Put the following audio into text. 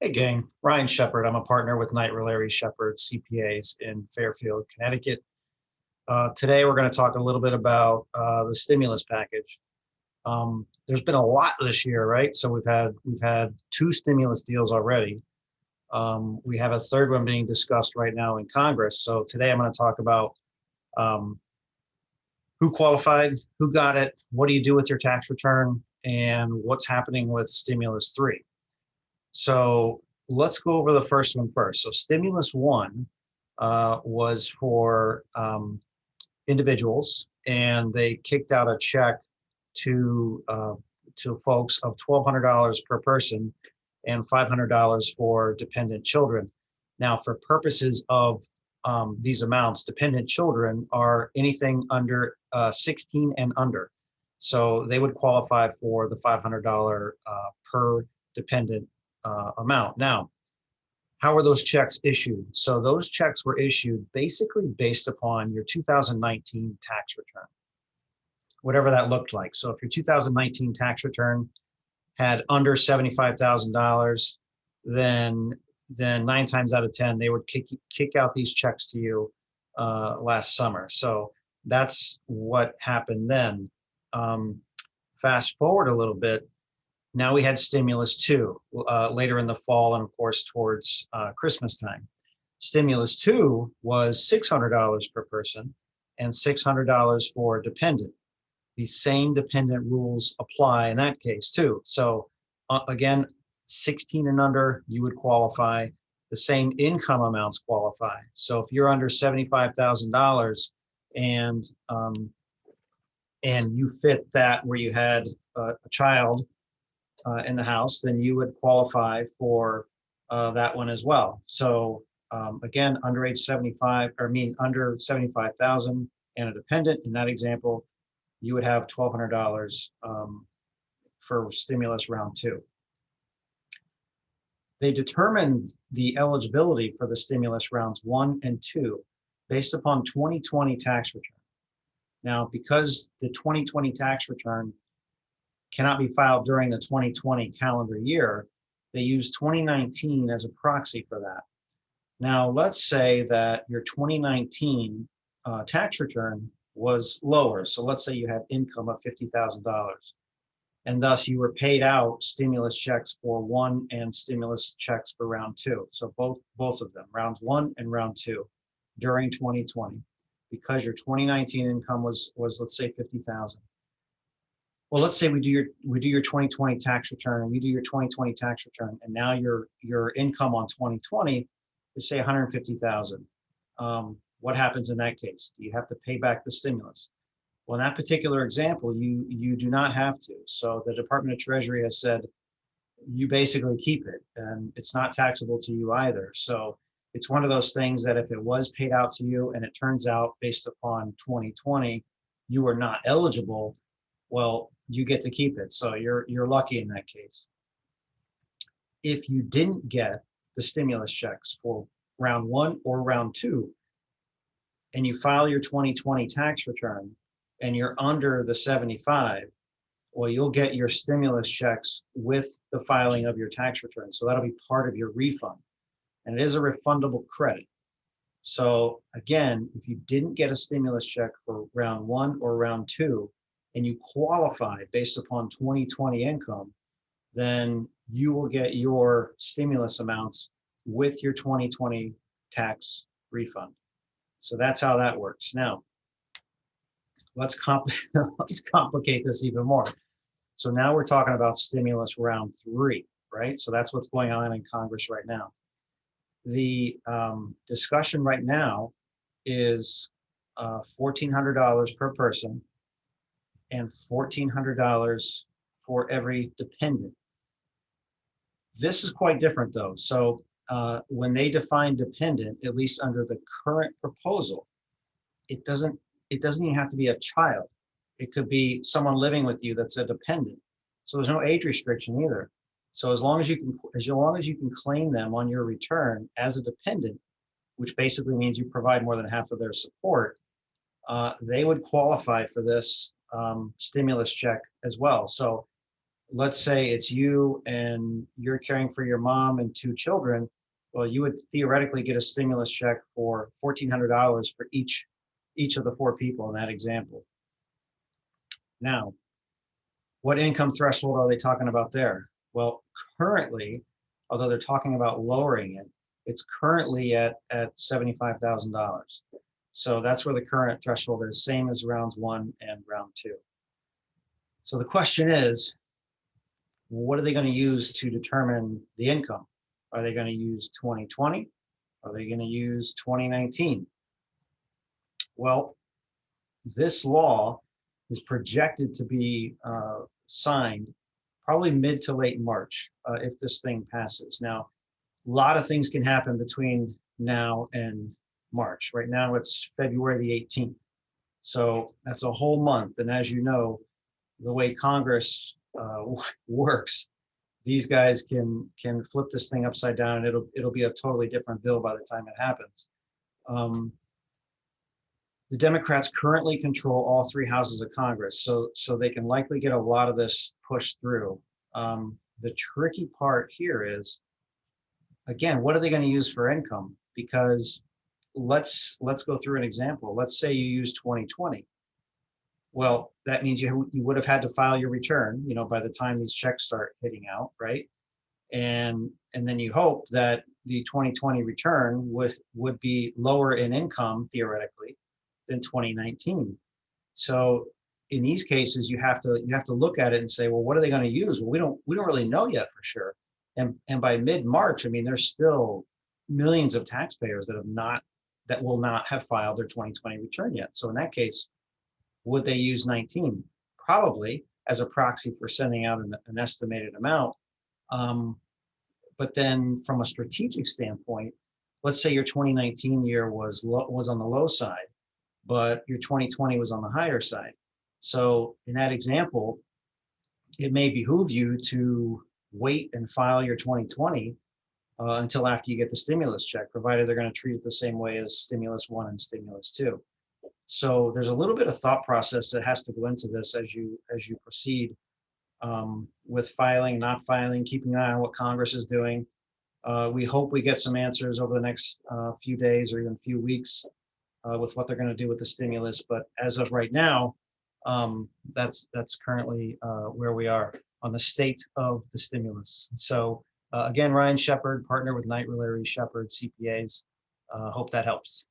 Hey gang, Ryan Sheppard. I'm a partner with Knight Riley Sheppard CPAs in Fairfield, Connecticut. Today we're going to talk a little bit about the stimulus package. There's been a lot this year, right? So we've had two stimulus deals already. We have a third one being discussed right now in Congress. So today I'm going to talk about um, who qualified, who got it, what do you do with your tax return, and what's happening with stimulus three. So let's go over the first one first. So stimulus one was for individuals, and they kicked out a check to uh, to folks of $1,200 per person and $500 for dependent children. Now, for purposes of these amounts, dependent children are anything under 16 and under. So they would qualify for the $500 per dependent amount. Now, how were those checks issued? So those checks were issued basically based upon your 2019 tax return, whatever that looked like. So if your 2019 tax return had under $75,000, then nine times out of 10, they would kick out these checks to you last summer. So that's what happened then. Fast forward a little bit, now we had stimulus two later in the fall and of course towards Christmas time. Stimulus two was $600 per person and $600 for dependent. The same dependent rules apply in that case too. So again, 16 and under, you would qualify. The same income amounts qualify. So if you're under $75,000 and you fit that where you had a child in the house, then you would qualify for that one as well. So again, under age 75, or I mean under 75,000 and a dependent in that example, you would have $1,200 for stimulus round two. They determined the eligibility for the stimulus rounds one and two based upon 2020 tax return. Now, because the 2020 tax return cannot be filed during the 2020 calendar year, they use 2019 as a proxy for that. Now, let's say that your 2019 tax return was lower. So let's say you had income of $50,000, and thus you were paid out stimulus checks for one and stimulus checks for round two. So both of them, rounds one and round two, during 2020, because your 2019 income was let's say 50,000. Well, let's say we do your 2020 tax return, and you do your 2020 tax return, and now your income on 2020 is say 150,000. What happens in that case? Do you have to pay back the stimulus? Well, in that particular example, you do not have to. So the Department of Treasury has said you basically keep it, and it's not taxable to you either. So it's one of those things that if it was paid out to you and it turns out based upon 2020 you are not eligible, well, you get to keep it. So you're lucky in that case. If you didn't get the stimulus checks for round one or round two, and you file your 2020 tax return and you're under the 75, well, you'll get your stimulus checks with the filing of your tax return. So that'll be part of your refund. And it is a refundable credit. So again, if you didn't get a stimulus check for round one or round two, and you qualify based upon 2020 income, then you will get your stimulus amounts with your 2020 tax refund. So that's how that works. Now, let's complicate this even more. So now we're talking about stimulus round three, right? So that's what's going on in Congress right now. The discussion right now is $1,400 per person and $1,400 for every dependent. This is quite different though. So when they define dependent, at least under the current proposal, it doesn't even have to be a child. It could be someone living with you that's a dependent. So there's no age restriction either. So as long as you can claim them on your return as a dependent, which basically means you provide more than half of their support, they would qualify for this stimulus check as well. So let's say it's you and you're caring for your mom and two children. Well, you would theoretically get a stimulus check for $1,400 for each of the four people in that example. Now, what income threshold are they talking about there? Well, currently, although they're talking about lowering it, it's currently at $75,000. So that's where the current threshold is, same as rounds one and round two. So the question is, what are they going to use to determine the income? Are they going to use 2020? Are they going to use 2019? Well, this law is projected to be signed probably mid to late March if this thing passes. Now, a lot of things can happen between now and March. Right now, it's February the 18th. So that's a whole month. And as you know, the way Congress works, these guys can flip this thing upside down, and it'll be a totally different bill by the time it happens. The Democrats currently control all three houses of Congress, so they can likely get a lot of this pushed through. The tricky part here is, again, what are they going to use for income? Because let's go through an example. Let's say you use 2020. Well, that means you would have had to file your return, by the time these checks start hitting out, right? And then you hope that the 2020 return would be lower in income theoretically than 2019. So in these cases, you have to look at it and say, well, what are they going to use? Well, we don't really know yet for sure. And by mid-March, I mean, there's still millions of taxpayers that will not have filed their 2020 return yet. So in that case, would they use 19? Probably, as a proxy for sending out an estimated amount. But then from a strategic standpoint, let's say your 2019 year was on the low side, but your 2020 was on the higher side. So in that example, it may behoove you to wait and file your 2020 until after you get the stimulus check, provided they're going to treat it the same way as stimulus one and stimulus two. So there's a little bit of thought process that has to go into this as you proceed with filing, not filing, keeping an eye on what Congress is doing. We hope we get some answers over the next few days or even few weeks with what they're going to do with the stimulus. But as of right now, that's currently where we are on the state of the stimulus. So again, Ryan Sheppard, partner with Knight Ryan Sheppard CPAs. Hope that helps.